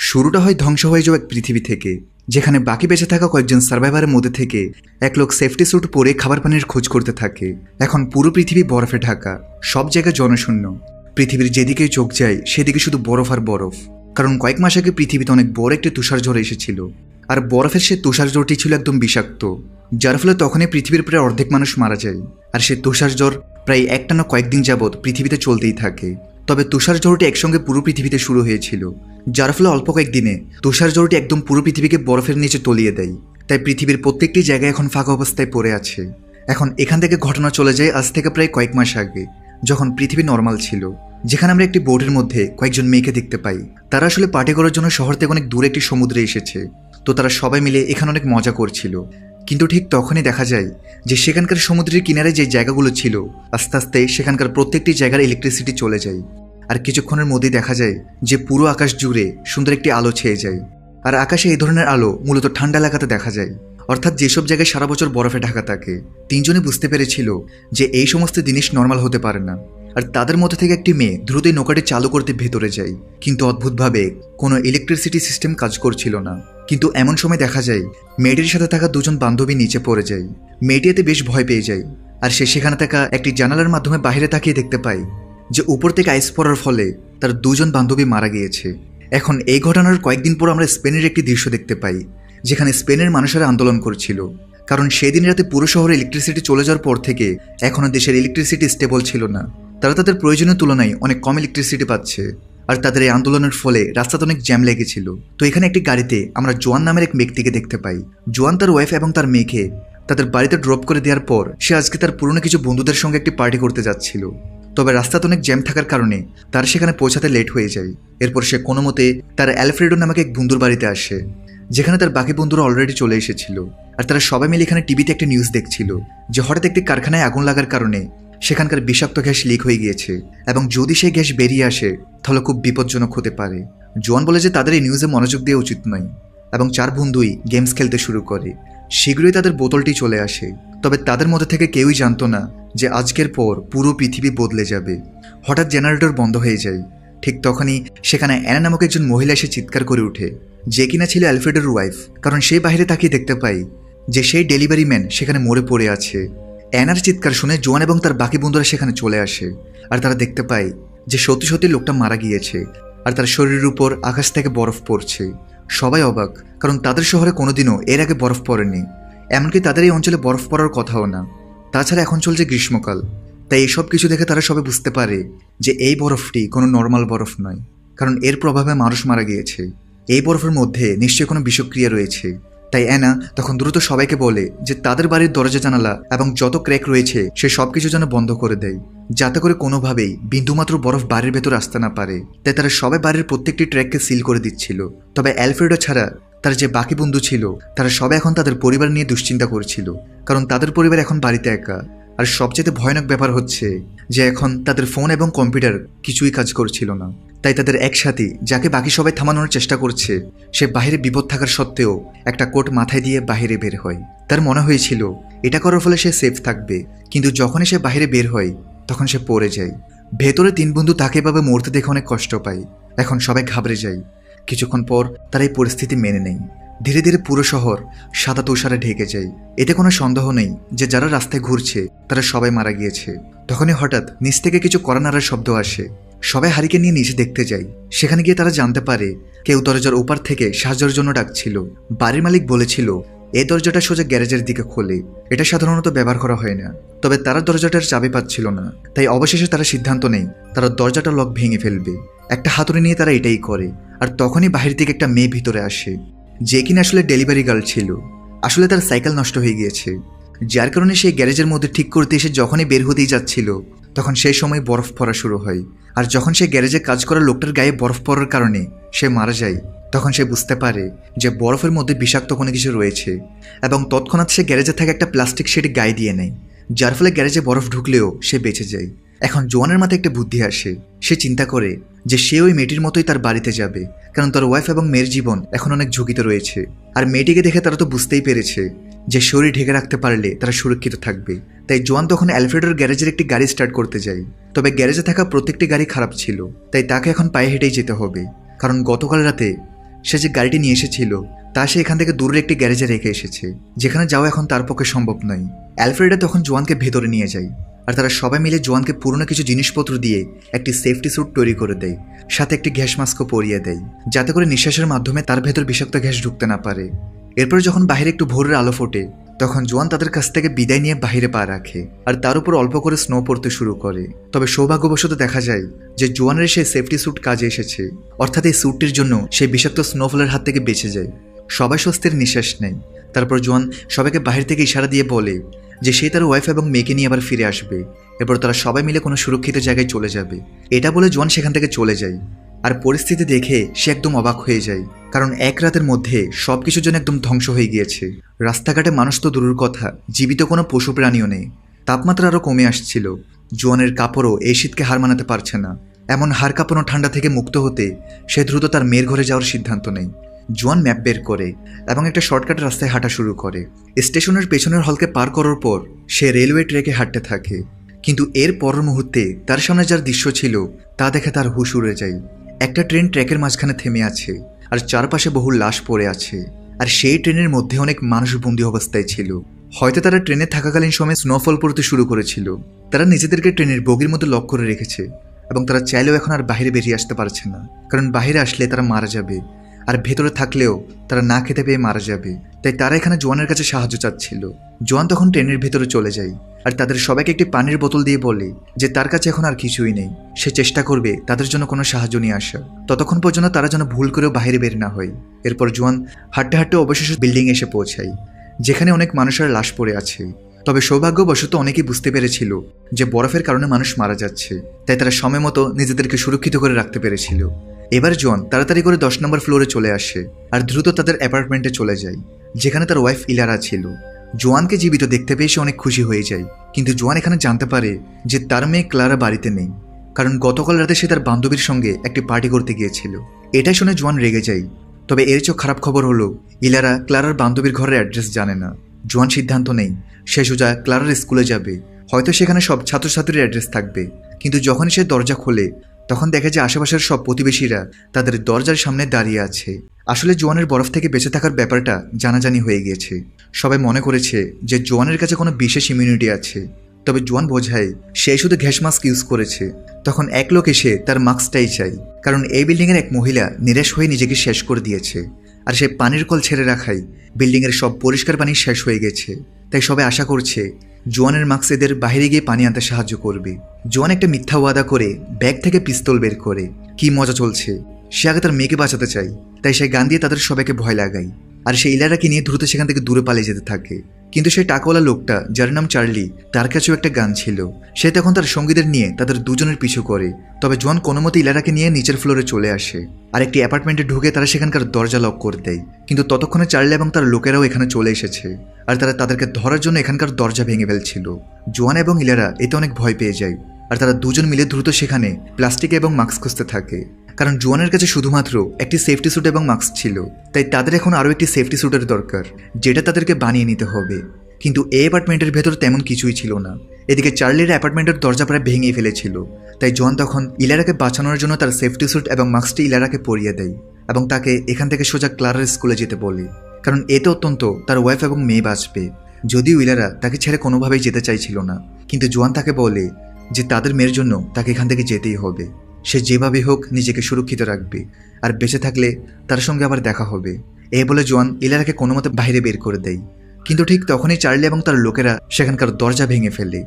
শুরুটা হয় ধ্বংস হয়ে যাওয়া এক পৃথিবী থেকে, যেখানে বাকি বেঁচে থাকা কয়েকজন সার্ভাইভারের মধ্যে থেকে এক লোক সেফটি স্যুট পরে খাবার পানির খোঁজ করতে থাকে। এখন পুরো পৃথিবী বরফে ঢাকা, সব জায়গায় জনশূন্য। পৃথিবীর যেদিকেই চোখ যায় সেদিকে শুধু বরফ আর বরফ, কারণ কয়েক মাস আগে পৃথিবীতে অনেক বড় একটি তুষার ঝড় এসেছিল। আর বরফের সে তুষার ঝড়টি ছিল একদম বিষাক্ত, যার ফলে তখনই পৃথিবীর প্রায় অর্ধেক মানুষ মারা যায়। আর সে তুষার ঝড় প্রায় একটানা কয়েকদিন যাবৎ পৃথিবীতে চলতেই থাকে। তবে তুষার ঝড়টি একসঙ্গে পুরো পৃথিবীতে শুরু হয়েছিল, যার ফলে অল্প কয়েকদিনে তুষার ঝড়টি একদম পুরো পৃথিবীকে বরফের নিচে তলিয়ে দেয়। তাই পৃথিবীর প্রত্যেকটি জায়গায় এখন ফাঁকা অবস্থায় পড়ে আছে। এখন এখান থেকে ঘটনা চলে যায় আজ থেকে প্রায় কয়েক মাস আগে, যখন পৃথিবী নর্মাল ছিল, যেখানে আমরা একটি বোটের মধ্যে কয়েকজন মেয়েকে দেখতে পাই। তারা আসলে পার্টি করার জন্য শহর থেকে অনেক দূরে একটি সমুদ্রে এসেছে। তো তারা সবাই মিলে এখানে অনেক মজা করছিল। কিন্তু ঠিক তখনই দেখা যায় যে সেখানকার সমুদ্রের কিনারে যে জায়গাগুলো ছিল, আস্তে আস্তে সেখানকার প্রত্যেকটি জায়গার ইলেকট্রিসিটি চলে যায়। আর কিছুক্ষণের মধ্যেই দেখা যায় যে পুরো আকাশ জুড়ে সুন্দর একটি আলো ছেয়ে যায়। আর আকাশে এই ধরনের আলো মূলত ঠান্ডা এলাকাতে দেখা যায়, অর্থাৎ যেসব জায়গায় সারা বছর বরফে ঢাকা থাকে। তিনজনই বুঝতে পেরেছিল যে এই সমস্ত জিনিস নর্মাল হতে পারে না। আর তাদের মধ্যে থেকে একটি মেয়ে দ্রুতই নৌকাটি চালু করতে ভেতরে যায়, কিন্তু অদ্ভুতভাবে কোনো ইলেকট্রিসিটি সিস্টেম কাজ করছিল না। কিন্তু এমন সময় দেখা যায় মেয়েটির সাথে থাকা দুজন বান্ধবী নিচে পড়ে যায়। মেয়েটি এতে বেশ ভয় পেয়ে যায়, আর সে সেখানে থাকা একটি জানালার মাধ্যমে বাইরে তাকিয়ে দেখতে পায় যে উপর থেকে আইস পড়ার ফলে তার দুজন বান্ধবী মারা গিয়েছে। এখন এই ঘটনার কয়েকদিন পর আমরা স্পেনের একটি দৃশ্য দেখতে পাই, যেখানে স্পেনের মানুষেরা আন্দোলন করছিল, কারণ সেদিন রাতে পুরো শহরে ইলেকট্রিসিটি চলে যাওয়ার পর থেকে এখনও দেশের ইলেকট্রিসিটি স্টেবল ছিল না। তারা তাদের প্রয়োজনের তুলনায় অনেক কম ইলেকট্রিসিটি পাচ্ছে। আর তাদের এই আন্দোলনের ফলে রাস্তাতে অনেক জ্যাম লেগেছিল। তো এখানে একটি গাড়িতে আমরা জোয়ান নামের এক ব্যক্তিকে দেখতে পাই। জোয়ান তার ওয়াইফ এবং তার মেয়েকে তাদের বাড়িতে ড্রপ করে দেওয়ার পর সে আজকে তার পুরনো কিছু বন্ধুদের সঙ্গে একটি পার্টি করতে যাচ্ছিল। তবে রাস্তাতে অনেক জ্যাম থাকার কারণে তার সেখানে পৌঁছাতে লেট হয়ে যায়। এরপর সে কোনো মতে তার অ্যালফ্রেডো নামক এক বন্ধুর বাড়িতে আসে, যেখানে তার বাকি বন্ধুরা অলরেডি চলে এসেছিল। আর তারা সবাই মিলে এখানে টিভিতে একটা নিউজ দেখছিল যে হঠাৎ একটি কারখানায় আগুন লাগার কারণে সেখানকার বিষাক্ত গ্যাস লিক হয়ে গিয়েছে, এবং যদি সেই গ্যাস বেরিয়ে আসে তাহলে খুব বিপজ্জনক হতে পারে। জোয়ান বলে যে তাদের এই নিউজে মনোযোগ দেওয়া উচিত নয়, এবং চার বন্ধুই গেমস খেলতে শুরু করে। শীঘ্রই তাদের বোতলটি চলে আসে। তবে তাদের মধ্যে থেকে কেউই জানতো না যে আজকের পর পুরো পৃথিবী বদলে যাবে। হঠাৎ জেনারেটর বন্ধ হয়ে যায়। ঠিক তখনই সেখানে অ্যানা নামক একজন মহিলা এসে চিৎকার করে ওঠে, যে কিনা ছিল অ্যালফ্রেডোর ওয়াইফ। কারণ সেই বাইরে তাকিয়ে দেখতে পাই যে সেই ডেলিভারি ম্যান সেখানে মরে পড়ে আছে। অ্যানার চিৎকার শুনে জোয়ান এবং তার বাকি বন্ধুরা সেখানে চলে আসে। আর তারা দেখতে পায় যে সত্যি সত্যি লোকটা মারা গিয়েছে, আর তার শরীরের উপর আকাশ থেকে বরফ পড়ছে। সবাই অবাক, কারণ তাদের শহরে কোনোদিনও এর আগে বরফ পড়েনি, এমনকি তাদের এই অঞ্চলে বরফ পড়ার কথাও না। তাছাড়া এখন চলছে গ্রীষ্মকাল। তাই এইসব কিছু দেখে তারা সবাই বুঝতে পারে যে এই বরফটি কোনো নর্মাল বরফ নয়, কারণ এর প্রভাবে মানুষ মারা গিয়েছে। এই বরফের মধ্যে নিশ্চয়ই কোনো বিষক্রিয়া রয়েছে। তাই অ্যানা তখন দ্রুত সবাইকে বলে যে তাদের বাড়ির দরজা জানালা এবং যত ক্র্যাক রয়েছে সে সব কিছু যেন বন্ধ করে দেয়, যাতে করে কোনোভাবেই বিন্দুমাত্র বরফ বাড়ির ভেতর আসতে না পারে। তাই তারা সবাই বাড়ির প্রত্যেকটি ট্র্যাককে সিল করে দিচ্ছিল। তবে অ্যালফ্রেডো ছাড়া তার যে বাকি বন্ধু ছিল তারা সবাই এখন তাদের পরিবার নিয়ে দুশ্চিন্তা করছিল, কারণ তাদের পরিবার এখন বাড়িতে একা। আর সবচেয়ে ভয়ানক ব্যাপার হচ্ছে যে এখন তাদের ফোন এবং কম্পিউটার কিছুই কাজ করছিল না। তাই তাদের একসাথে যাকে বাকি সবাই থামানোর চেষ্টা করছে সে বাইরে বিপদ থাকার সত্ত্বেও একটা কোট মাথায় দিয়ে বাইরে বের হয়। তার মনে হয়েছিল এটা করার ফলে সে সেফ থাকবে, কিন্তু যখনই সে বাইরে বের হয় তখন সে পড়ে যায়। ভেতরে তিন বন্ধু তাকে এভাবে মরতে দেখে অনেক কষ্ট পায়। এখন সবাই ঘাবড়ে যায়। কিছুক্ষণ পর তারা এই পরিস্থিতি মেনে নেয়। ধীরে ধীরে পুরো শহর সাদা তুষারে ঢেকে যায়। এতে কোনো সন্দেহ নেই যে যারা রাস্তায় ঘুরছে তারা সবাই মারা গিয়েছে। তখনই হঠাৎ নিচ থেকে কিছু কড়া নাড়ার শব্দ আসে। সবাই হারিকে নিয়ে নিচে দেখতে যায়। সেখানে গিয়ে তারা জানতে পারে কেউ দরজার ওপার থেকে সাহায্যের জন্য ডাকছিল। বাড়ির মালিক বলেছিল এই দরজাটা সোজা গ্যারেজের দিকে খোলে, এটা সাধারণত ব্যবহার করা হয় না। তবে তারা দরজাটার চাবি পাচ্ছিল না, তাই অবশেষে তারা সিদ্ধান্ত নেয় তারা দরজাটা লক ভেঙে ফেলবে। একটা হাতুড়ি নিয়ে তারা এটাই করে। আর তখনই বাহির থেকে একটা মেয়ে ভিতরে আসে, যে কিনা আসলে ডেলিভারি গার্ল ছিল। আসলে তার সাইকেল নষ্ট হয়ে গিয়েছে, যার কারণে সেই গ্যারেজের মধ্যে ঠিক করতে এসে যখনই বের হতেই যাচ্ছিল তখন সেই সময় বরফ পড়া শুরু হয়। আর যখন সে গ্যারেজে কাজ করা লোকটার গায়ে বরফ পড়ার কারণে সে মারা যায়, তখন সে বুঝতে পারে যে বরফের মধ্যে বিষাক্ত কোনো কিছু রয়েছে, এবং তৎক্ষণাৎ সে গ্যারেজে থাকা একটা প্লাস্টিক শিট গায়ে দিয়ে নেয়, যার ফলে গ্যারেজে বরফ ঢুকলেও সে বেঁচে যায়। এখন জোয়ানের মাথায় একটা বুদ্ধি আসে। সে চিন্তা করে যে সে ওই মেয়েটির মতোই তার বাড়িতে যাবে, কারণ তার ওয়াইফ এবং মেয়ের জীবন এখন অনেক ঝুঁকিতে রয়েছে। আর মেয়েটিকে দেখে তারা তো বুঝতেই পেরেছে যে শরীর ঢেকে রাখতে পারলে তারা সুরক্ষিত থাকবে। তাই জোয়ান তখন অ্যালফ্রেডোর গ্যারেজের একটি গাড়ি স্টার্ট করতে যায়। তবে গ্যারেজে থাকা প্রত্যেকটি গাড়ি খারাপ ছিল, তাই তাকে এখন পায়ে হেঁটেই যেতে হবে, কারণ গতকাল রাতে সে যে গাড়িটি নিয়ে এসেছিল তা সে এখান থেকে দূরের একটি গ্যারেজে রেখে এসেছে, যেখানে যাওয়া এখন তার পক্ষে সম্ভব নয়। অ্যালফ্রেডা তখন জোয়ানকে ভেতরে নিয়ে যায়, আর তারা সবাই মিলে জোয়ানকে পুরনো কিছু জিনিসপত্র দিয়ে একটি সেফটি স্যুট তৈরি করে দেয়, সাথে একটি গ্যাস মাস্কও পরিয়ে দেয়, যাতে করে নিঃশ্বাসের মাধ্যমে তার ভেতর বিষাক্ত গ্যাস ঢুকতে না পারে। এরপর যখন বাইরে একটু ভোরের আলো ফোটে, তখন জোয়ান তাদের কাছ থেকে বিদায় নিয়ে বাইরে পা রাখে, আর তার উপর অল্প করে স্নো পড়তে শুরু করে। তবে সৌভাগ্যবশত দেখা যায় যে জোয়ানের সেই সেফটি স্যুট কাজে এসেছে, অর্থাৎ এই স্যুটটির জন্য সেই বিষাক্ত স্নোফলের হাত থেকে বেঁচে যায়। সবাই স্বস্তির নিঃশ্বাস নেয়। তারপর জোয়ান সবাইকে বাহির থেকে ইশারা দিয়ে বলে যে সে তার ওয়াইফ এবং মেয়েকে নিয়ে আবার ফিরে আসবে। এরপর তারা সবাই মিলে কোনো সুরক্ষিত জায়গায় চলে যাবে। এটা বলে জোয়ান সেখান থেকে চলে যায়। আর পরিস্থিতি দেখে সে একদম অবাক হয়ে যায়, কারণ এক রাতের মধ্যে সবকিছুর জন্য একদম ধ্বংস হয়ে গিয়েছে। রাস্তাঘাটে মানুষ তো দূরের কথা, জীবিত কোনো পশু প্রাণীও নেই। তাপমাত্রা আরও কমে আসছিল। জোয়ানের কাপড়ও এই শীতকে হার মানাতে পারছে না। এমন হাড় কাঁপানো ঠান্ডা থেকে মুক্ত হতে সে দ্রুত তার মেয়ের ঘরে যাওয়ার সিদ্ধান্ত নেয়। জোয়ান ম্যাপ বের করে এবং একটা শর্টকাট রাস্তায় হাঁটা শুরু করে। স্টেশনের পেছনের হলকে পার করার পর সে রেলওয়ে ট্র্যাকে হাঁটতে থাকে। কিন্তু এর পরের মুহূর্তে তার সামনে যার দৃশ্য ছিল তা দেখে তার হুঁশ উড়ে যায়। একটা ট্রেন ট্র্যাকের মাঝখানে থেমে আছে, আর চারপাশে বহু লাশ পড়ে আছে। আর সেই ট্রেনের মধ্যে অনেক মানুষ বন্দী অবস্থায় ছিল। হয়তো তারা ট্রেনে থাকাকালীন সময় স্নোফল পড়তে শুরু করেছিল। তারা নিজেদেরকে ট্রেনের বগির মধ্যে লক করে রেখেছে, এবং তারা চাইলেও এখন আর বাইরে বেরিয়ে আসতে পারছে না, কারণ বাইরে আসলে তারা মারা যাবে, আর ভেতরে থাকলেও তারা না খেতে পেয়ে মারা যাবে। তাই তারা এখানে জোয়ানের কাছে সাহায্য চাচ্ছিল। জোয়ান তখন ট্রেনের ভেতরে চলে যায়, আর তাদের সবাইকে একটি পানির বোতল দিয়ে বলে যে তার কাছে এখন আর কিছুই নেই। সে চেষ্টা করবে তাদের জন্য কোনো সাহায্য নিয়ে আসা, ততক্ষণ পর্যন্ত তারা যেন ভুল করেও বাইরে বের না হয়। এরপর জোয়ান হাঁটতে হাঁটতে অবশেষে বিল্ডিং এসে পৌঁছায়, যেখানে অনেক মানুষের লাশ পড়ে আছে। তবে সৌভাগ্যবশত অনেকেই বুঝতে পেরেছিল যে বরফের কারণে মানুষ মারা যাচ্ছে, তাই তারা সময় মতো নিজেদেরকে সুরক্ষিত করে রাখতে পেরেছিল। এবার জোয়ান তাড়াতাড়ি করে 10 নম্বর ফ্লোরে চলে আসে, আর দ্রুত তাদের অ্যাপার্টমেন্টে চলে যায়, যেখানে তার ওয়াইফ ইলারা ছিল। জোয়ানকে জীবিত দেখতে পেয়ে সে অনেক খুশি হয়ে যায়। কিন্তু জোয়ান এখানে জানতে পারে যে তার মেয়ে ক্লারা বাড়িতে নেই, কারণ গতকাল রাতে সে তার বান্ধবীর সঙ্গে একটি পার্টি করতে গিয়েছিল। এটা শুনে জোয়ান রেগে যায়। তবে এর চেয়ে খারাপ খবর হলো ইলারা ক্লারার বান্ধবীর ঘরের অ্যাড্রেস জানে না। জোয়ান সিদ্ধান্ত নেই সে সোজা ক্লারার স্কুলে যাবে। হয়তো সেখানে সব ছাত্রছাত্রীর অ্যাড্রেস থাকবে, কিন্তু যখনই সে দরজা খোলে তখন দেখে যে আশেপাশের সব প্রতিবেশীরা তাদের দরজার সামনে দাঁড়িয়ে আছে। আসলে জোয়ানের বরফ থেকে বেঁচে থাকার ব্যাপারটা জানাজানি হয়ে গিয়েছে। সবাই মনে করেছে যে জোয়ানের কাছে কোনো বিশেষ ইমিউনিটি আছে। তবে জোয়ান বোঝায় সে শুধু গ্যাস মাস্ক ইউজ করেছে। তখন এক লোক এসে তার মাস্কটাই চাই, কারণ এই বিল্ডিংয়ের এক মহিলা নিরাশ হয়ে নিজেকে শেষ করে দিয়েছে, আর সে পানির কল ছেড়ে রাখায় বিল্ডিংয়ের সব পরিষ্কার পানি শেষ হয়ে গেছে। তাই সবাই আশা করছে জোয়ানের মাস্ক এদের বাইরে গিয়ে পানি আনতে সাহায্য করবে। জোয়ান একটা মিথ্যা ওয়াদা করে ব্যাগ থেকে পিস্তল বের করে। কি মজা চলছে! সে আগে তার মেয়েকে বাঁচাতে চায়, তাই সে গান দিয়ে তাদের সবাইকে ভয় লাগায়। আর সে ইলারাকে নিয়ে দ্রুত সেখান থেকে দূরে পালিয়ে যেতে থাকে। কিন্তু সেই টাকাওয়ালা লোকটা, যার নাম চার্লি, তার কাছেও একটা গান ছিল। সে তখন তার সঙ্গীদের নিয়ে তাদের দুজনের পিছু করে। তবে জোয়ান কোনো মতে ইলারাকে নিয়ে নিচের ফ্লোরে চলে আসে, আর একটি অ্যাপার্টমেন্টে ঢুকে তারা সেখানকার দরজা লক করে দেয়। কিন্তু ততক্ষণে চার্লি এবং তার লোকেরাও এখানে চলে এসেছে, আর তারা তাদেরকে ধরার জন্য এখানকার দরজা ভেঙে ফেলছিল। জোয়ান এবং ইলারা এতে অনেক ভয় পেয়ে যায়, আর তারা দুজন মিলে দ্রুত সেখানে প্লাস্টিক এবং মাস্ক খুঁজতে থাকে। কারণ জোয়ানের কাছে শুধুমাত্র একটি সেফটি স্যুট এবং মাস্ক ছিল, তাই তাদের এখন আরও একটি সেফটি স্যুটের দরকার, যেটা তাদেরকে বানিয়ে নিতে হবে। কিন্তু এই অ্যাপার্টমেন্টের ভেতর তেমন কিছুই ছিল না। এদিকে চার্লির অ্যাপার্টমেন্টের দরজা প্রায় ভেঙে ফেলেছিল, তাই জোয়ান তখন ইলারাকে বাঁচানোর জন্য তার সেফটি স্যুট এবং মাস্কটি ইলারাকে পরিয়ে দেয়, এবং তাকে এখান থেকে সোজা ক্লারার স্কুলে যেতে বলে, কারণ এতে অত্যন্ত তার ওয়াইফ এবং মেয়ে বাঁচবে। যদিও ইলারা তাকে ছেড়ে কোনোভাবেই যেতে চাইছিল না, কিন্তু জোয়ান তাকে বলে যে তাদের মেয়ের জন্য তাকে এখান থেকে যেতেই হবে। সে যেভাবে হোক নিজেকে সুরক্ষিত রাখবে, আর বেঁচে থাকলে তার সঙ্গে আবার দেখা হবে। এই বলে জোয়ান ইলারাকে কোনো মতে বাইরে বের করে দেয়। কিন্তু ঠিক তখনই চার্লি এবং তার লোকেরা সেখানকার দরজা ভেঙে ফেলে।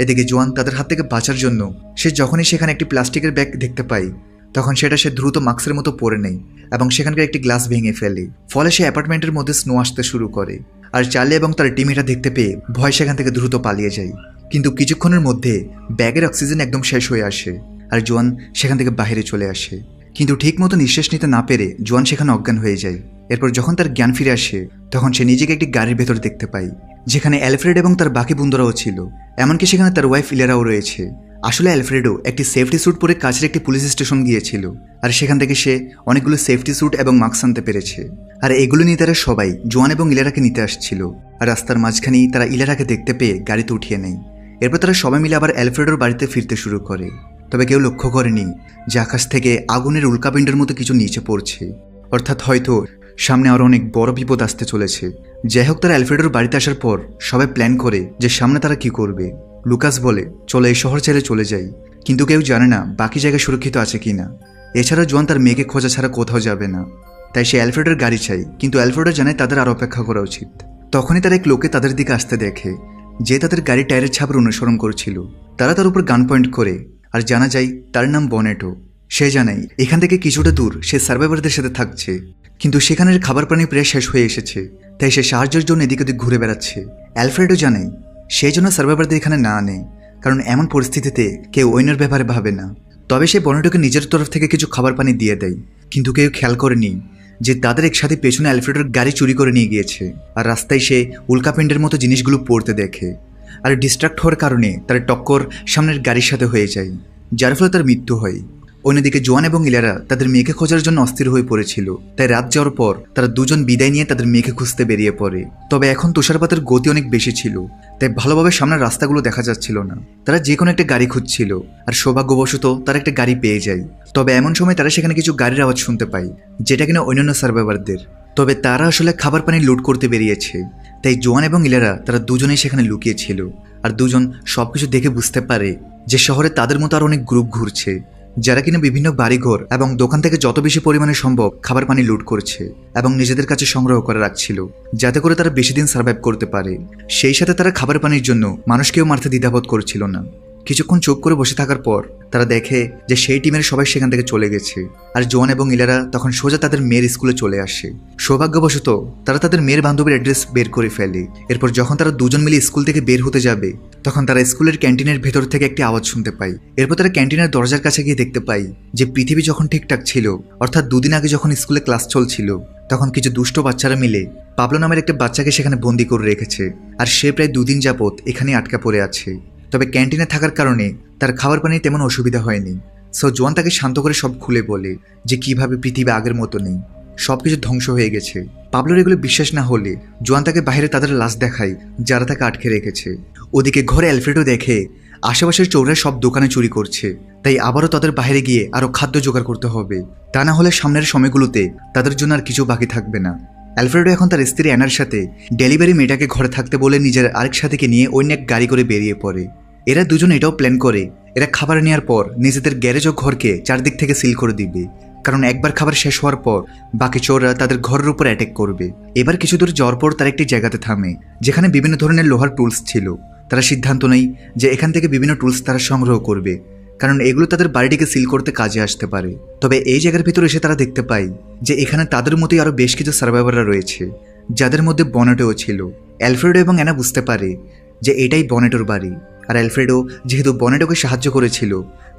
এদিকে জোয়ান তাদের হাত থেকে বাঁচার জন্য সে যখনই সেখানে একটি প্লাস্টিকের ব্যাগ দেখতে পায়, তখন সেটা সে দ্রুত মাস্কের মতো পরে নেয় এবং সেখানকার একটি গ্লাস ভেঙে ফেলে। ফলে সে অ্যাপার্টমেন্টের মধ্যে স্নো আসতে শুরু করে, আর চার্লি এবং তার টিম এটা দেখতে পেয়ে ভয় সেখান থেকে দ্রুত পালিয়ে যায়। কিন্তু কিছুক্ষণের মধ্যে ব্যাগের অক্সিজেন একদম শেষ হয়ে আসে, আর জোয়ান সেখান থেকে বাইরে চলে আসে। কিন্তু ঠিক মতো নিঃশ্বাস নিতে না পেরে জোয়ান সেখানে অজ্ঞান হয়ে যায়। এরপর যখন তার জ্ঞান ফিরে আসে, তখন সে নিজেকে একটি গাড়ির ভেতর দেখতে পায়, যেখানে অ্যালফ্রেড এবং তার বাকি বন্ধুরাও ছিল, এমনকি সেখানে তার ওয়াইফ ইলারাও রয়েছে। আসলে অ্যালফ্রেডও একটি সেফটি স্যুট পরে কাছের একটি পুলিশ স্টেশন গিয়েছিল, আর সেখান থেকে সে অনেকগুলো সেফটি স্যুট এবং মাস্ক আনতে পেরেছে। আর এগুলো নিয়ে তারা সবাই জোয়ান এবং ইলারাকে নিতে আসছিল, আর রাস্তার মাঝখানেই তারা ইলারাকে দেখতে পেয়ে গাড়িতে উঠিয়ে নেয়। এরপর তারা সবাই মিলে আবার অ্যালফ্রেডোর বাড়িতে ফিরতে শুরু করে। তবে কেউ লক্ষ্য করেনি যে আকাশ থেকে আগুনের উল্কাপিণ্ডের মতো কিছু নিচে পড়ছে, অর্থাৎ হয়তো সামনে আরও অনেক বড় বিপদ আসতে চলেছে। যাই হোক, তারা অ্যালফ্রেডোর বাড়িতে আসার পর সবাই প্ল্যান করে যে সামনে তারা কি করবে। লুকাস বলে, চলো এই শহর ছেড়ে চলে যাই, কিন্তু কেউ জানে না বাকি জায়গায় সুরক্ষিত আছে কিনা। এছাড়া জোয়ান তার মেয়েকে খোঁজা ছাড়া কোথাও যাবে না, তাই সে অ্যালফ্রেডোর গাড়ি চাই, কিন্তু অ্যালফ্রেডো জানে তাদের আর অপেক্ষা করা উচিত। তখনই তার এক লোকে তাদের দিকে আসতে দেখে, যে তাদের গাড়ির টায়ারের ছাপের অনুসরণ করছিল। তারা তার উপর গান পয়েন্ট করে, আর জানা যায় তার নাম বনেটো। সে জানায় এখান থেকে কিছুটা দূর সে সার্ভাইভারদের সাথে থাকছে, কিন্তু সেখানের খাবার পানি প্রায় শেষ হয়ে এসেছে, তাই সে সাহায্যের জন্য এদিক ওদিক ঘুরে বেড়াচ্ছে। অ্যালফ্রেডো জানায় সেই জন্য সার্ভাইভারদের এখানে না আনে, কারণ এমন পরিস্থিতিতে কেউ অন্যের ব্যাপারে ভাবে না। তবে সে বনেটোকে নিজের তরফ থেকে কিছু খাবার পানি দিয়ে দেয়, কিন্তু কেউ খেয়াল করেনি যে তাদের একসাথে পেছনে অ্যালফ্রেডোর গাড়ি চুরি করে নিয়ে গিয়েছে। আর রাস্তায় সে উল্কাপিণ্ডের মতো জিনিসগুলো পড়তে দেখে, আর ডিস্ট্রাক্ট হওয়ার কারণে তার টক্কর সামনের গাড়ির সাথে হয়ে যায়, যার ফলে তার মৃত্যু হয়। অন্যদিকে জোয়ান এবং ইলারা তাদের মেয়েকে খোঁজার জন্য অস্থির হয়ে পড়েছিল, তাই রাত যাওয়ার পর তারা দুজন বিদায় নিয়ে তাদের মেয়েকে খুঁজতে বেরিয়ে পড়ে। তবে এখন তুষারপাতের গতি অনেক বেশি ছিল, তাই ভালোভাবে সামনের রাস্তাগুলো দেখা যাচ্ছিল না। তারা যে কোনো একটা গাড়ি খুঁজছিল, আর সৌভাগ্যবশত তারা একটা গাড়ি পেয়ে যায়। তবে এমন সময় তারা সেখানে কিছু গাড়ির আওয়াজ শুনতে পায়, যেটা কিনা অন্যান্য সার্ভাইভারদের। তবে তারা আসলে খাবার পানি লুট করতে বেরিয়েছে, তাই জোয়ান এবং ইলারা তারা দুজনেই সেখানে লুকিয়েছিল। আর দুজন সবকিছু দেখে বুঝতে পারে যে শহরে তাদের মতো আর অনেক গ্রুপ ঘুরছে, যারা কিনা বিভিন্ন বাড়িঘর এবং দোকান থেকে যত বেশি পরিমাণে সম্ভব খাবার পানি লুট করছে এবং নিজেদের কাছে সংগ্রহ করে রাখছিল, যাতে করে তারা বেশি দিন সার্ভাইভ করতে পারে। সেই সাথে তারা খাবার পানির জন্য মানুষকেও মারতে দ্বিধাবোধ করছিল না। কিছুক্ষণ চুপ করে বসে থাকার পর তারা দেখে যে সেই টিমের সবাই সেখান থেকে চলে গেছে, আর জোয়ান এবং ইলারা তখন সোজা তাদের মেয়ের স্কুলে চলে আসে। সৌভাগ্যবশত তারা তাদের মেয়ের বান্ধবীর অ্যাড্রেস বের করে ফেলে। এরপর যখন তারা দুজন মিলে স্কুল থেকে বের হতে যাবে, তখন তারা স্কুলের ক্যান্টিনের ভেতর থেকে একটি আওয়াজ শুনতে পায়। এরপর তারা ক্যান্টিনের দরজার কাছে গিয়ে দেখতে পায় যে পৃথিবী যখন ঠিকঠাক ছিল, অর্থাৎ দুদিন আগে যখন স্কুলে ক্লাস চলছিল, তখন কিছু দুষ্ট বাচ্চারা মিলে পাবলো নামের একটা বাচ্চাকে সেখানে বন্দি করে রেখেছে, আর সে প্রায় 2 দিন যাবৎ এখানে আটকা পড়ে আছে। তবে ক্যান্টিনে থাকার কারণে তার খাবার পানির তেমন অসুবিধা হয়নি। সো জোয়ান তাকে শান্ত করে সব খুলে বলে যে কিভাবে পৃথিবী আগের মতো নেই, সবকিছু ধ্বংস হয়ে গেছে। পাবলোর এগুলো বিশ্বাস না হলে জোয়ান তাকে বাইরে তাদের লাশ দেখায়, যারা তাকে আটকে রেখেছে। ওদিকে ঘরে অ্যালফ্রেডো দেখে আশেপাশের চোররা সব দোকানে চুরি করছে, তাই আবারও তাদের বাইরে গিয়ে আরও খাদ্য জোগাড় করতে হবে, তা না হলে সামনের সময়গুলোতে তাদের জন্য আর কিছু বাকি থাকবে না। অ্যালফ্রেডো এখন তার স্ত্রী অ্যানার সাথে ডেলিভারি মেয়েটাকে ঘরে থাকতে বলে নিজের আরেক সাথীকে নিয়ে অন্য এক গাড়ি করে বেরিয়ে পড়ে। এরা দুজন এটাও প্ল্যান করে এরা খাবার নেওয়ার পর নিজেদের গ্যারেজ ও ঘরকে চারদিক থেকে সিল করে দিবে, কারণ একবার খাবার শেষ হওয়ার পর বাকি চোররা তাদের ঘরের উপর অ্যাটাক করবে। এবার কিছু দূর যাওয়ার পর তারা একটি জায়গাতে থামে, যেখানে বিভিন্ন ধরনের লোহার টুলস ছিল। তারা সিদ্ধান্ত নেয় যে এখান থেকে বিভিন্ন টুলস তারা সংগ্রহ করবে, কারণ এগুলো তাদের বাড়িটিকে সিল করতে কাজে আসতে পারে। তবে এই জায়গার ভিতরে এসে তারা দেখতে পায় যে এখানে তাদের মতোই আরও বেশ কিছু সার্ভাইভাররা রয়েছে, যাদের মধ্যে বনেটোও ছিল। অ্যালফ্রেডো এবং অ্যানা বুঝতে পারে যে এটাই বনেটোর বাড়ি, আর অ্যালফ্রেডো যেহেতু বনেটোকে সাহায্য করেছিল,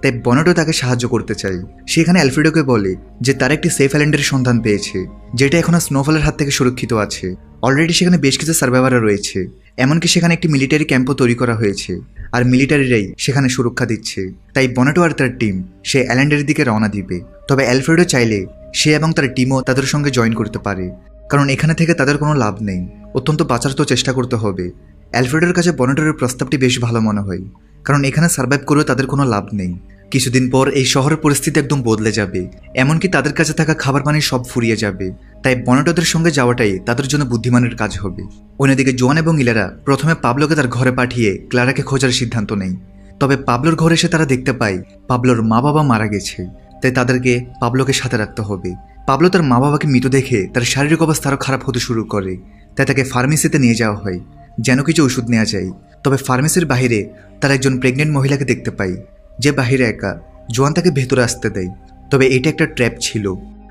তাই বনেটো তাকে সাহায্য করতে চায়। সেখানে অ্যালফ্রেডোকে বলে যে তার একটি সেফ আইল্যান্ডের সন্ধান পেয়েছে, যেটা এখনো স্নোফলের হাত থেকে সুরক্ষিত আছে। অলরেডি সেখানে বেশ কিছু সার্ভাইভাররা রয়েছে, এমনকি সেখানে একটি মিলিটারি ক্যাম্পও তৈরি করা হয়েছে, আর মিলিটারিরাই সেখানে সুরক্ষা দিচ্ছে। তাই বনেটো আর তার টিম সে আইল্যান্ডের দিকে রওনা দিবে। তবে অ্যালফ্রেডো চাইলে সে এবং তার টিমও তাদের সঙ্গে জয়েন করতে পারে, কারণ এখানে থেকে তাদের কোনো লাভ নেই, অত্যন্ত বাঁচার তো চেষ্টা করতে হবে। অ্যালফ্রেডোর কাছে বনেটোর প্রস্তাবটি বেশ ভালো মনে হয়, কারণ এখানে সার্ভাইভ করেও তাদের কোনো লাভ নেই। কিছুদিন পর এই শহরের পরিস্থিতি একদম বদলে যাবে, এমনকি তাদের কাছে থাকা খাবার পানি সব ফুরিয়ে যাবে। তাই বনেটোদের সঙ্গে যাওয়াটাই তাদের জন্য বুদ্ধিমানের কাজ হবে। অন্যদিকে জোয়ান এবং ইলারা প্রথমে পাবলোকে তার ঘরে পাঠিয়ে ক্লারাকে খোঁজার সিদ্ধান্ত নেয়। তবে পাবলোর ঘরে এসে তারা দেখতে পায় পাবলোর মা বাবা মারা গেছে, তাই তাদেরকে পাবলোকে সাথে রাখতে হবে। পাবলো তার মা বাবাকে মৃত দেখে তার শারীরিক অবস্থা আরও খারাপ হতে শুরু করে, তাই তাকে ফার্মেসিতে নিয়ে যাওয়া হয় যেন কিছু ওষুধ নেওয়া যায়। তবে ফার্মেসির বাইরে তারা একজন প্রেগনেন্ট মহিলাকে দেখতে পায়, যে বাহিরে একা। জোয়ান তাকে ভেতরে আসতে দেয়, তবে এটা একটা ট্র্যাপ ছিল,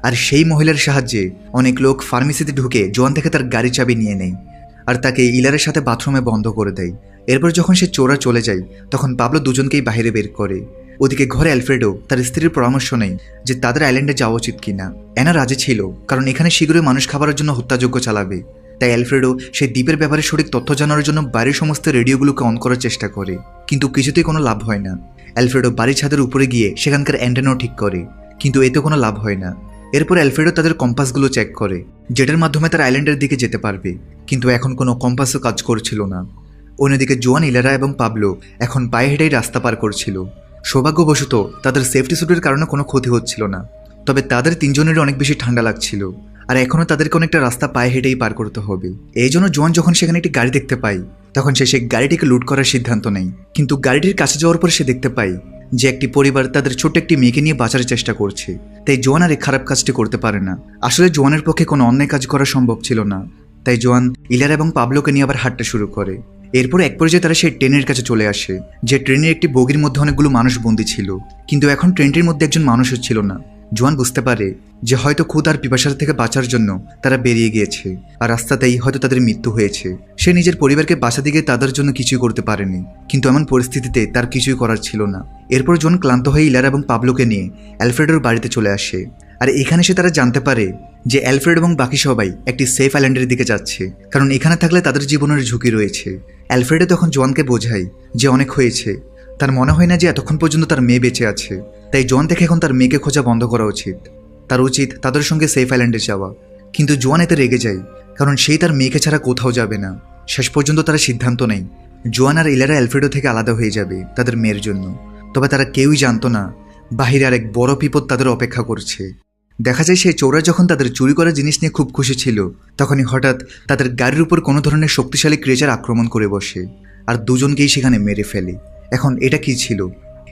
আর সেই মহিলার সাহায্যে অনেক লোক ফার্মেসিতে ঢুকে জোয়ান থেকে তার গাড়ি চাবি নিয়ে নেয়, আর তাকে ইলারের সাথে বাথরুমে বন্ধ করে দেয়। এরপর যখন সে চোরা চলে যায়, তখন পাবলো দুজনকেই বাইরে বের করে। ওদিকে ঘরে অ্যালফ্রেডো তার স্ত্রীর পরামর্শ নেয় যে তাদের আইল্যান্ডে যাওয়া উচিত কিনা। অ্যানা রাজি ছিল, কারণ এখানে শীঘ্রই মানুষ খাবারের জন্য হত্যাযজ্ঞ চালাবে। তাই অ্যালফ্রেডো সেই দ্বীপের ব্যাপারে সঠিক তথ্য জানার জন্য বাড়ির সমস্ত রেডিওগুলোকে অন করার চেষ্টা করে, কিন্তু কিছুতেই কোনো লাভ হয় না। অ্যালফ্রেডো বাড়ির ছাদের উপরে গিয়ে সেখানকার অ্যান্টেনাও ঠিক করে, কিন্তু এতে কোনো লাভ হয় না। এরপর অ্যালফ্রেডো তাদের কম্পাসগুলো চেক করে, যেটার মাধ্যমে তার আইল্যান্ডের দিকে যেতে পারবে, কিন্তু এখন কোনো কম্পাসও কাজ করছিল না। অন্যদিকে জোয়ান, ইলারা এবং পাবলো এখন পায়ে হেঁটেই রাস্তা পার করছিল। সৌভাগ্যবশত তাদের সেফটি স্যুটের কারণে কোনো ক্ষতি হচ্ছিল না, তবে তাদের তিনজনেরই অনেক বেশি ঠান্ডা লাগছিল, আর এখনও তাদেরকে অনেকটা রাস্তা পায়ে হেঁটেই পার করতে হবে। এই জন্য জোয়ান যখন সেখানে একটি গাড়ি দেখতে পায় তখন সে সেই গাড়িটিকে লুট করার সিদ্ধান্ত নেয়। কিন্তু গাড়িটির কাছে যাওয়ার পর সে দেখতে পায় যে একটি পরিবার তাদের ছোট্ট একটি মেয়েকে নিয়ে বাঁচার চেষ্টা করছে। তাই জোয়ান আর এই খারাপ কাজটি করতে পারে না। আসলে জোয়ানের পক্ষে কোনো অন্যায় কাজ করা সম্ভব ছিল না। তাই জোয়ান ইলারা এবং পাবলোকে নিয়ে আবার হাঁটতে শুরু করে। এরপর এক পর্যায়ে তারা সেই ট্রেনের কাছে চলে আসে, যে ট্রেনের একটি বগির মধ্যে অনেকগুলো মানুষ বন্দী ছিল, কিন্তু এখন ট্রেনটির মধ্যে একজন মানুষও ছিল না। জোয়ান বুঝতে পারে যে হয়তো ক্ষুধা আর পিপাসার থেকে বাঁচার জন্য তারা বেরিয়ে গিয়েছে, আর রাস্তাতেই হয়তো তাদের মৃত্যু হয়েছে। সে নিজের পরিবারকে বাঁচা দিকে তাদের জন্য কিছুই করতে পারেনি, কিন্তু এমন পরিস্থিতিতে তার কিছুই করার ছিল না। এরপর জোয়ান ক্লান্ত হয়ে ইলারা এবং পাবলোকে নিয়ে অ্যালফ্রেডোর বাড়িতে চলে আসে। আর এখানে সে তারা জানতে পারে যে অ্যালফ্রেড এবং বাকি সবাই একটি সেফ আইল্যান্ডের দিকে যাচ্ছে, কারণ এখানে থাকলে তাদের জীবনের ঝুঁকি রয়েছে। অ্যালফ্রেডো তখন জোয়ানকে বোঝায় যে অনেক হয়েছে, তার মনে হয় না যে এতক্ষণ পর্যন্ত তার মেয়ে বেঁচে আছে। তাই জোয়ান থেকে এখন তার মেয়েকে খোঁজা বন্ধ করা উচিত, তার উচিত তাদের সঙ্গে সেফ আইল্যান্ডে যাওয়া। কিন্তু জোয়ান এতে রেগে যায়, কারণ সেই তার মেয়েকে ছাড়া কোথাও যাবে না। শেষ পর্যন্ত তারা সিদ্ধান্ত নেয় জোয়ান আর ইলারা অ্যালফ্রেডো থেকে আলাদা হয়ে যাবে তাদের মেয়ের জন্য। তবে তারা কেউই জানতো না বাহিরে আর এক বড় বিপদ তাদের অপেক্ষা করছে। দেখা যায় সেই চোরা যখন তাদের চুরি করা জিনিস নিয়ে খুব খুশি ছিল, তখনই হঠাৎ তাদের গাড়ির উপর কোনো ধরনের শক্তিশালী ক্রিয়েচার আক্রমণ করে বসে, আর দুজনকেই সেখানে মেরে ফেলে। এখন এটা কি ছিল?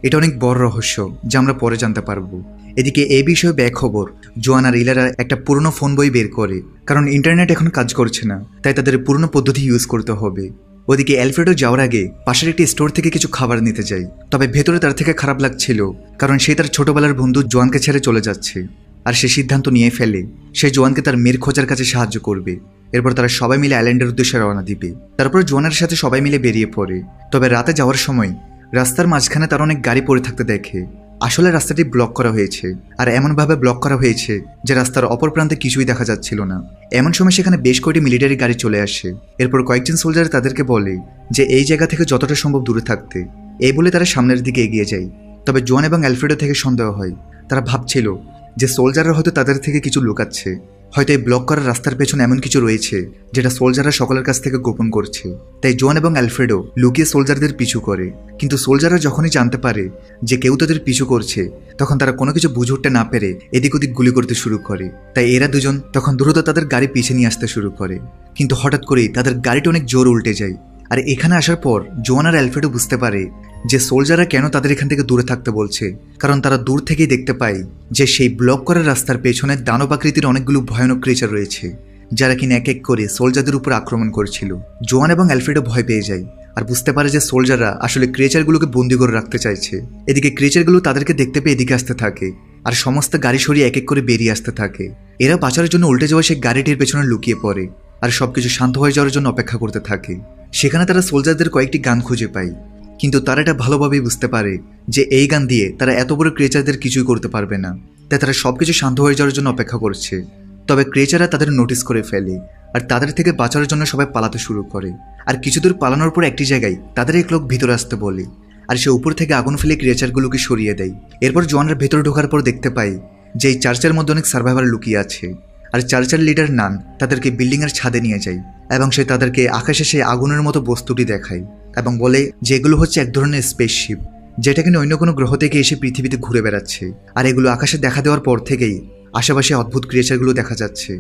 এটা অনেক বড় রহস্য, যা আমরা পরে জানতে পারবো। এদিকে এই বিষয়ে ব্যাক খবর, জোয়ান আর ইলারা একটা পুরনো ফোন বই বের করে, কারণ ইন্টারনেট এখন কাজ করছে না, তাই তাদের পুরনো পদ্ধতি ইউজ করতে হবে। ওদিকে অ্যালফ্রেডো যাওয়ার আগে পাশের একটি স্টোর থেকে কিছু খাবার নিতে যায়, তবে ভেতরে তার থেকে খারাপ লাগছিল, কারণ সে তার ছোটবেলার বন্ধু জোয়ানকে ছেড়ে চলে যাচ্ছে। আর সে সিদ্ধান্ত নিয়ে ফেলে সে জোয়ানকে তার মেয়ের খোঁজার কাছে সাহায্য করবে। এরপর তারা সবাই মিলে আইল্যান্ডের উদ্দেশ্যে রওনা দিবে। তারপর জোয়ানের সাথে সবাই মিলে বেরিয়ে পড়ে। তবে রাতে যাওয়ার সময় রাস্তার মাঝখানে তার অনেক গাড়ি পড়ে থাকতে দেখে। আসলে রাস্তাটি ব্লক করা হয়েছে, আর এমনভাবে ব্লক করা হয়েছে যে রাস্তার অপর প্রান্তে কিছুই দেখা যাচ্ছিল না। এমন সময় সেখানে বেশ কয়েকটি মিলিটারি গাড়ি চলে আসে। এরপর কয়েকজন সোলজার তাদেরকে বলে যে এই জায়গা থেকে যতটা সম্ভব দূরে থাকতে। এই বলে তারা সামনের দিকে এগিয়ে যায়। তবে জোয়ান এবং অ্যালফ্রেডো থেকে সন্দেহ হয়। তারা ভাবছিল যে সোলজাররা হয়তো তাদের থেকে কিছু লুকাচ্ছে, হয়তো এই ব্লক করার রাস্তার পেছনে এমন কিছু রয়েছে যেটা সোলজাররা সকলের কাছ থেকে গোপন করছে। তাই জোয়ান এবং অ্যালফ্রেডো লুকিয়ে সোলজারদের পিছু করে। কিন্তু সোলজাররা যখনই জানতে পারে যে কেউ তাদের পিছু করছে, তখন তারা কোনো কিছু বুঝে উঠতে না পেরে এদিক ওদিক গুলি করতে শুরু করে। তাই এরা দুজন তখন দ্রুত তাদের গাড়ি পিছিয়ে নিয়ে আসতে শুরু করে। কিন্তু হঠাৎ করেই তাদের গাড়িটা অনেক জোর উল্টে যায়। আর এখানে আসার পর জোয়ান আর অ্যালফ্রেডো বুঝতে পারে যে সোলজাররা কেন তাদের এখান থেকে দূরে থাকতে বলছে, কারণ তারা দূর থেকেই দেখতে পায় যে সেই ব্লক করা রাস্তার পেছনে দানব আকৃতির অনেকগুলো ভয়ানক ক্রিয়েচার রয়েছে, যারা কিনা এক এক করে সোলজারদের উপর আক্রমণ করছিল। জোয়ান এবং অ্যালফ্রেডো ভয় পেয়ে যায় আর বুঝতে পারে যে সোলজাররা আসলে ক্রিয়েচারগুলোকে বন্দি করে রাখতে চাইছে। এদিকে ক্রিয়েচারগুলো তাদেরকে দেখতে পেয়ে এদিকে আসতে থাকে, আর সমস্ত গাড়ি সরিয়ে এক এক করে বেরিয়ে আসতে থাকে। এরা বাঁচার জন্য উল্টে যাওয়া সেই গাড়িটির পেছনে লুকিয়ে পড়ে আর সবকিছু শান্ত হয়ে যাওয়ার জন্য অপেক্ষা করতে থাকে। সেখানে তারা সোলজারদের কয়েকটি গান খুঁজে পায়, কিন্তু তারা এটা ভালোভাবেই বুঝতে পারে যে এই গান দিয়ে তারা এত বড় ক্রিয়েচারদের কিছুই করতে পারবে না। তাই তারা সবকিছু শান্ত হয়ে যাওয়ার জন্য অপেক্ষা করছে। তবে ক্রিয়েচাররা তাদের নোটিস করে ফেলে আর তাদের থেকে বাঁচার জন্য সবাই পালাতে শুরু করে। আর কিছু দূর পালানোর পর একটি জায়গায় তাদের এক লোক ভিতরে আসতে বলে, আর সে উপর থেকে আগুন ফেলে ক্রিয়েচারগুলোকে সরিয়ে দেয়। এরপর জোয়ানরা ভেতরে ঢোকার পর দেখতে পায় যে এই চার্চের মধ্যে অনেক সার্ভাইভার লুকিয়ে আছে। আর চার্চের লিডার নান তাদেরকে বিল্ডিংয়ের ছাদে নিয়ে যায় এবং সে তাদেরকে আকাশে সেই আগুনের মতো বস্তুটি দেখায় এবং বলে যে এগুলো হচ্ছে এক ধরনের স্পেসশিপ, যেটা কিনা অন্য কোনো গ্রহ থেকে এসে পৃথিবীতে ঘুরে বেড়াচ্ছে। আর এগুলো আকাশে দেখা দেওয়ার পর থেকেই আশেপাশে অদ্ভুত ক্রিয়েচারগুলো দেখা যাচ্ছে।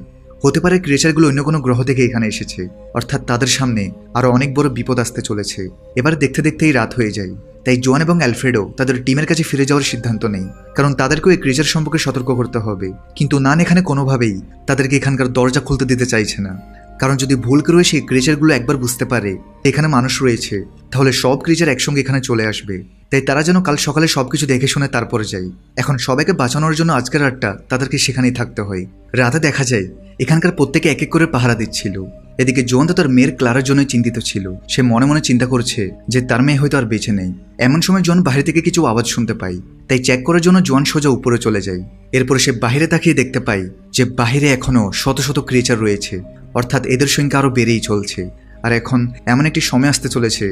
হতে পারে ক্রিয়েচারগুলো অন্য কোনো গ্রহ থেকে এখানে এসেছে, অর্থাৎ তাদের সামনে আরও অনেক বড় বিপদ আসতে চলেছে। এবার দেখতে দেখতেই রাত হয়ে যায়। তাই জোয়ান এবং অ্যালফ্রেডো তাদের টিমের কাছে ফিরে যাওয়ার সিদ্ধান্ত নেয়, কারণ তাদেরকেও এই ক্রিয়েচার সম্পর্কে সতর্ক করতে হবে। কিন্তু নান এখানে কোনোভাবেই তাদেরকে এখানকার দরজা খুলতে দিতে চাইছে না, কারণ যদি ভুল করে সেই ক্রিয়েচারগুলো একবার বুঝতে পারে এখানে মানুষ রয়েছে, তাহলে সব ক্রিয়েচার একসঙ্গে এখানে চলে আসবে। তাই তারা যেন কাল সকালে সবকিছু দেখে শুনে তারপরে যায়। এখন সবাইকে বাঁচানোর জন্য আজকের রাতটা তাদেরকে সেখানেই থাকতে হয়। রাতে দেখা যায় এখানকার প্রত্যেকে এক এক করে পাহারা দিচ্ছিল। এদিকে জোয়ান তো তার মেয়ের ক্লারার জন্যই চিন্তিত ছিল। সে মনে মনে চিন্তা করছে যে তার মেয়ে হয়তো আর বেঁচে নেই। এমন সময় জোয়ান বাইরে থেকে কিছু আওয়াজ শুনতে পায়, তাই চেক করার জন্য জোয়ান সোজা উপরে চলে যায়। এরপর সে বাইরে তাকিয়ে দেখতে পায় যে বাইরে এখনো শত শত ক্রিয়েচার রয়েছে, অর্থাৎ এদের সংখ্যা আরও বেড়েই চলছে। আর এখন এমন একটি সময় আসতে চলেছে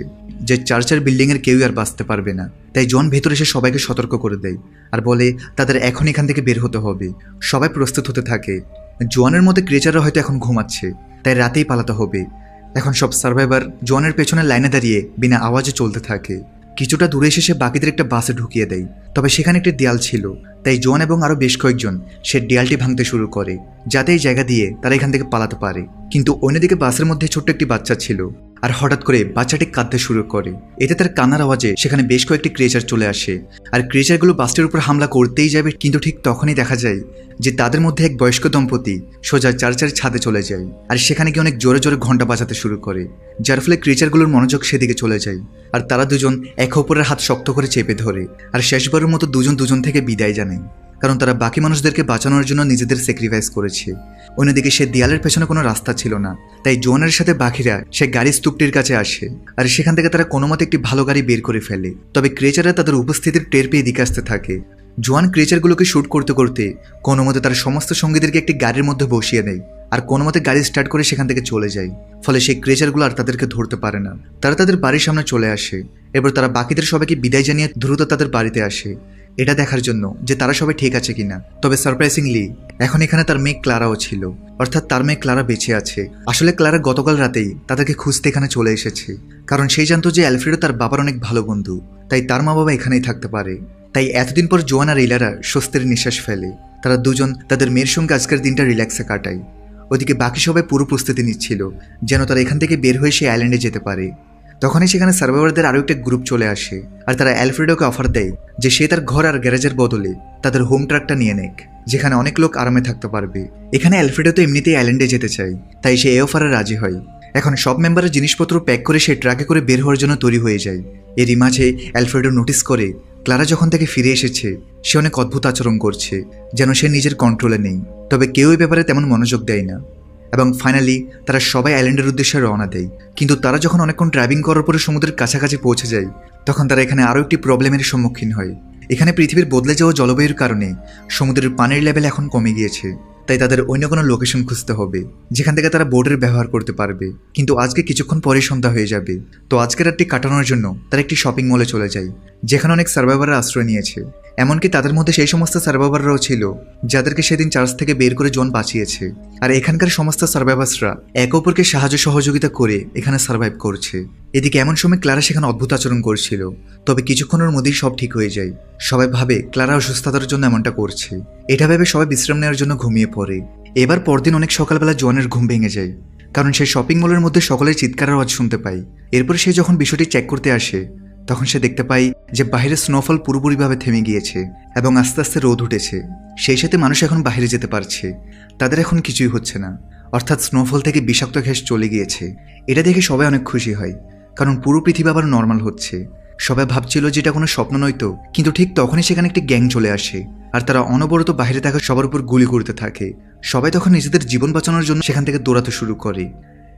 যে চার্চের বিল্ডিংয়ের কেউই আর বাঁচতে পারবে না। তাই জন ভেতরে এসে সবাইকে সতর্ক করে দেয় আর বলে তাদের এখন এখান থেকে বের হতে হবে। সবাই প্রস্তুত হতে থাকে। জোয়ানের মধ্যে ক্রিয়েচাররা হয়তো এখন ঘুমাচ্ছে, তাই রাতেই পালাতে হবে। এখন সব সার্ভাইভার জোয়ানের পেছনে লাইনে দাঁড়িয়ে বিনা আওয়াজে চলতে থাকে। কিছুটা দূরে এসে সে বাকিদের একটা বাসে ঢুকিয়ে দেয়। তবে সেখানে একটি দেয়াল ছিল, তাই জন এবং আরও বেশ কয়েকজন সে দেয়ালটি ভাঙতে শুরু করে, যাতে এই জায়গা দিয়ে তারা এখান থেকে পালাতে পারে। কিন্তু অন্যদিকে বাসের মধ্যে ছোট্ট একটি বাচ্চা ছিল, আর হঠাৎ করে বাচ্চাটি কাঁদতে শুরু করে। এতে তার কান্নার আওয়াজে সেখানে বেশ কয়েকটি ক্রিয়েচার চলে আসে, আর ক্রিয়েচারগুলো বাসটির উপর হামলা করতেই যাবে, কিন্তু ঠিক তখনই দেখা যায় যে তাদের মধ্যে এক বয়স্ক দম্পতি সোজা চার্চের ছাদে চলে যায়, আর সেখানে গিয়ে অনেক জোরে জোরে ঘন্টা বাজাতে শুরু করে, যার ফলে ক্রিয়েচারগুলোর মনোযোগ সেদিকে চলে যায়। আর তারা দুজন একে অপরের হাত শক্ত করে চেপে ধরে, আর শেষবারের মতো দুজন থেকে বিদায় জানায়, কারণ তারা বাকি মানুষদেরকে বাঁচানোর জন্য নিজেদের স্যাক্রিফাইস করেছে। অন্যদিকে সে দেয়ালের পেছনে কোনো রাস্তা ছিল না, তাই জোয়ানের সাথে বাকিরা সে গাড়ির স্তূপটির কাছে আসে, আর সেখান থেকে তারা কোনো মতে একটি ভালো গাড়ি বের করে ফেলে। তবে ক্রিয়েচাররা তাদের উপস্থিতির টের পেয়ে দিকে আসতে থাকে। জোয়ান ক্রিয়েচারগুলোকে শুট করতে করতে কোনো মতে তার সমস্ত সঙ্গীদেরকে একটি গাড়ির মধ্যে বসিয়ে দেয়, আর কোনো মতে গাড়ি স্টার্ট করে সেখান থেকে চলে যায়। ফলে সেই ক্রিয়েচারগুলো আর তাদেরকে ধরতে পারে না। তারা তাদের বাড়ির সামনে চলে আসে। এবার তারা বাকিদের সবাইকে বিদায় জানিয়ে দ্রুত তাদের বাড়িতে আসে, এটা দেখার জন্য যে তারা সবাই ঠিক আছে কিনা। তবে সারপ্রাইজিংলি এখন এখানে তার মেয়ে ক্লারাও ছিল, অর্থাৎ তার মেয়ে ক্লারা বেঁচে আছে। আসলে ক্লারা গতকাল রাতেই তাদেরকে খুঁজতে এখানে চলে এসেছে, কারণ সেই জানতো যে অ্যালফ্রেডো তার বাবার অনেক ভালো বন্ধু, তাই তার মা বাবা এখানেই থাকতে পারে। তাই এতদিন পর জোয়ান আর ইলারা স্বস্তির নিঃশ্বাস ফেলে। তারা দুজন তাদের মেয়ের সঙ্গে আজকের দিনটা রিল্যাক্সে কাটায়। ওদিকে বাকি সবাই পুরো প্রস্তুতি নিচ্ছিল যেন তারা এখান থেকে বের হয়ে সেই আইল্যান্ডে যেতে পারে। তখনই সেখানে সার্ভাইভারদের আরও একটা গ্রুপ চলে আসে, আর তারা অ্যালফ্রেডোকে অফার দেয় যে সে তার ঘর আর গ্যারেজের বদলে তাদের হোম ট্রাকটা নিয়ে নেক, যেখানে অনেক লোক আরামে থাকতে পারবে। এখানে অ্যালফ্রেডো তো এমনিতেই আইল্যান্ডে যেতে চায়, তাই সে এই অফারে রাজি হয়। এখন সব মেম্বারের জিনিসপত্র প্যাক করে সে ট্রাকে করে বের হওয়ার জন্য তৈরি হয়ে যায়। এরই মাঝে অ্যালফ্রেডো নোটিস করে ক্লারা যখন থেকে ফিরে এসেছে সে অনেক অদ্ভুত আচরণ করছে, যেন সে নিজের কন্ট্রোলে নেই। তবে কেউ এই ব্যাপারে তেমন মনোযোগ দেয় না। এবং ফাইনালি তারা সবাই আইল্যান্ডের উদ্দেশ্যে রওনা দেয়। কিন্তু তারা যখন অনেকক্ষণ ড্রাইভিং করার পরে সমুদ্রের কাছাকাছি পৌঁছে যায়, তখন তারা এখানে আরও একটি প্রবলেমের সম্মুখীন হয়। এখানে পৃথিবীর বদলে যাওয়া জলবায়ুর কারণে সমুদ্রের পানির লেভেল এখন কমে গিয়েছে, তাই তাদের অন্য কোনো লোকেশন খুঁজতে হবে যেখান থেকে তারা বোটের ব্যবহার করতে পারবে। কিন্তু আজকে কিছুক্ষণ পরে সন্ধ্যা হয়ে যাবে, তো আজকের রাতটি কাটানোর জন্য তারা একটি শপিং মলে চলে যায়, যেখানে অনেক সার্ভাইভাররা আশ্রয় নিয়েছে। এমনকি তাদের মধ্যে সেই সমস্ত সার্ভাইভাররাও ছিল যাদেরকে সেদিন চার্চ থেকে বের করে জন বাঁচিয়েছে। আর এখানকার সমস্ত সার্ভাইভার্সরা একে অপরকে সাহায্য সহযোগিতা করে এখানে সার্ভাইভ করছে। এদিকে এমন সময় ক্লারা সেখানে অদ্ভুত আচরণ করছিল, তবে কিছুক্ষণের মধ্যেই সব ঠিক হয়ে যায়। সবাই ভাবে ক্লারা অসুস্থতার জন্য এমনটা করছে। এটা ভেবে সবাই বিশ্রাম নেওয়ার জন্য ঘুমিয়ে পড়ে। এবার পরদিন অনেক সকালবেলা জোয়ানের ঘুম ভেঙে যায়, কারণ সে শপিং মলের মধ্যে সকলের চিৎকারের আওয়াজ শুনতে পায়। এরপর সে যখন বিষয়টি চেক করতে আসে, তখন সে দেখতে পায় যে বাইরে স্নোফল পুরোপুরিভাবে থেমে গিয়েছে এবং আস্তে আস্তে রোদ উঠেছে। সেই সাথে মানুষ এখন বাইরে যেতে পারছে, তাদের এখন কিছুই হচ্ছে না, অর্থাৎ স্নোফল থেকে বিষাক্ত গ্যাস চলে গিয়েছে। এটা দেখে সবাই অনেক খুশি হয়, কারণ পুরো পৃথিবী আবার নর্মাল হচ্ছে। সবাই ভাবছিল যে এটা কোনো স্বপ্ন নয়তো, কিন্তু ঠিক তখনই সেখানে একটি গ্যাং চলে আসে, আর তারা অনবরত বাইরে থাকা সবার উপর গুলি করতে থাকে। সবাই তখন নিজেদের জীবন বাঁচানোর জন্য সেখান থেকে দৌড়াতে শুরু করে।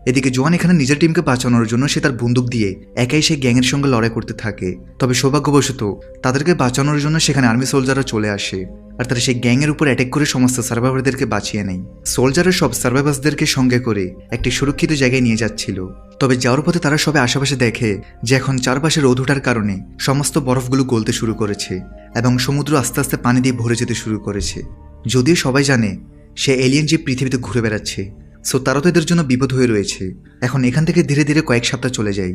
এদিকে জোয়ান এখানে নিজের টিমকে বাঁচানোর জন্য সে তার বন্দুক দিয়ে একাই সেই গ্যাংয়ের সঙ্গে লড়াই করতে থাকে। তবে সৌভাগ্যবশত তাদেরকে বাঁচানোর জন্য সেখানে আর্মি সোলজাররা চলে আসে, আর তারা সেই গ্যাংয়ের উপর অ্যাটাক করে সমস্ত সার্ভাইভারদেরকে বাঁচিয়ে নেয়। সোলজাররা সব সার্ভাইভার্সদেরকে সঙ্গে করে একটি সুরক্ষিত জায়গায় নিয়ে যাচ্ছিল। তবে যাওয়ার পথে তারা সবাই আশেপাশে দেখে যে এখন চারপাশে রোদ ওঠার কারণে সমস্ত বরফগুলো গলতে শুরু করেছে এবং সমুদ্র আস্তে আস্তে পানি দিয়ে ভরে যেতে শুরু করেছে। যদিও সবাই জানে সে এলিয়েন যে পৃথিবীতে ঘুরে বেড়াচ্ছে, সো তারা তো এদের জন্য বিপদ হয়ে রয়েছে। এখন এখান থেকে ধীরে ধীরে কয়েক সপ্তাহ চলে যায়।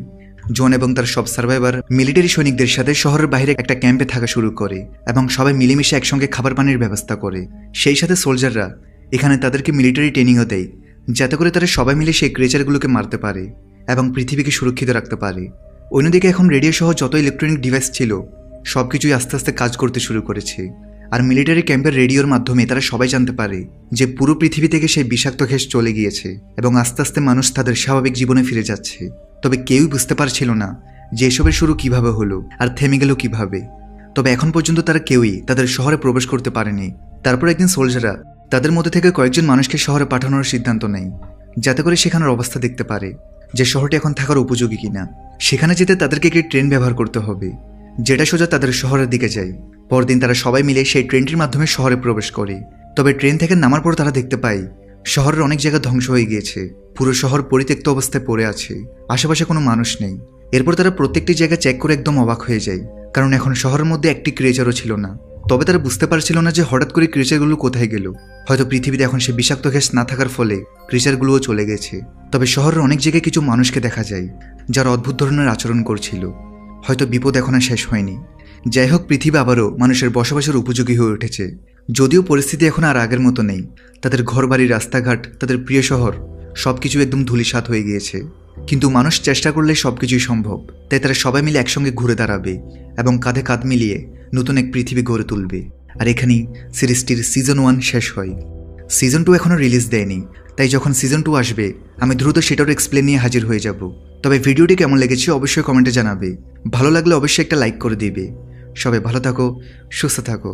জন এবং তার সব সার্ভাইভার মিলিটারি সৈনিকদের সাথে শহরের বাইরে একটা ক্যাম্পে থাকা শুরু করে এবং সবাই মিলেমিশে একসঙ্গে খাবার পানির ব্যবস্থা করে। সেই সাথে সোলজাররা এখানে তাদেরকে মিলিটারি ট্রেনিংও দেয়, যাতে করে তারা সবাই মিলে সেই ক্রিয়েচারগুলোকে মারতে পারে এবং পৃথিবীকে সুরক্ষিত রাখতে পারে। অন্যদিকে এখন রেডিও সহ যত ইলেকট্রনিক ডিভাইস ছিল সবকিছুই আস্তে আস্তে কাজ করতে শুরু করেছে। আর মিলিটারি ক্যাম্পের রেডিওর মাধ্যমে তারা সবাই জানতে পারে যে পুরো পৃথিবী থেকে সেই বিষাক্ত গ্যাস চলে গিয়েছে এবং আস্তে আস্তে মানুষ তাদের স্বাভাবিক জীবনে ফিরে যাচ্ছে। তবে কেউই বুঝতে পারছিল না যে এসবের শুরু কিভাবে হলো আর থেমে গেল কিভাবে। তবে এখন পর্যন্ত তারা কেউই তাদের শহরে প্রবেশ করতে পারেনি। তারপর একদিন সোলজাররা তাদের মধ্যে থেকে কয়েকজন মানুষকে শহরে পাঠানোর সিদ্ধান্ত নেয়, যাতে করে সেখানের অবস্থা দেখতে পারে যে শহরটি এখন থাকার উপযোগী কিনা। সেখানে যেতে তাদেরকে একটি ট্রেন ব্যবহার করতে হবে, যেটা সোজা তাদের শহরের দিকে যায়। পরদিন তারা সবাই মিলে সেই ট্রেনটির মাধ্যমে শহরে প্রবেশ করে। তবে ট্রেন থেকে নামার পর তারা দেখতে পায় শহরের অনেক জায়গা ধ্বংস হয়ে গিয়েছে, পুরো শহর পরিত্যক্ত অবস্থায় পড়ে আছে, আশেপাশে কোনো মানুষ নেই। এরপর তারা প্রত্যেকটি জায়গা চেক করে একদম অবাক হয়ে যায়, কারণ এখন শহরের মধ্যে একটি ক্রিয়েচারও ছিল না। তবে তারা বুঝতে পারছিল না যে হঠাৎ করে ক্রিয়েচারগুলো কোথায় গেল। হয়তো পৃথিবীতে এখন সে বিষাক্ত গ্যাস না থাকার ফলে ক্রিয়েচারগুলোও চলে গেছে। তবে শহরের অনেক জায়গায় কিছু মানুষকে দেখা যায় যারা অদ্ভুত ধরনের আচরণ করছিল। হয়তো বিপদ এখন আর শেষ হয়নি। যাই হোক, পৃথিবী আবারও মানুষের বসবাসের উপযোগী হয়ে উঠেছে। যদিও পরিস্থিতি এখন আর আগের মতো নেই। তাদের ঘরবাড়ি, রাস্তাঘাট, তাদের প্রিয় শহর সবকিছু একদম ধূলিসাৎ হয়ে গিয়েছে। কিন্তু মানুষ চেষ্টা করলে সবকিছুই সম্ভব। তাই তারা সবাই মিলে একসঙ্গে ঘুরে দাঁড়াবে এবং কাঁধে কাঁধ মিলিয়ে নতুন এক পৃথিবী গড়ে তুলবে। আর এখানেই সিরিজটির সিজন 1 শেষ হয়। সিজন 2 এখনও রিলিজ দেয়নি, তাই যখন সিজন 2 আসবে আমি দ্রুত সেটারও এক্সপ্লেন নিয়ে হাজির হয়ে যাব। তবে ভিডিওটি কেমন লেগেছে অবশ্যই কমেন্টে জানাবে। ভালো লাগলে অবশ্যই একটা লাইক করে দিবে। সবাই ভালো থাকো, সুস্থ থাকো।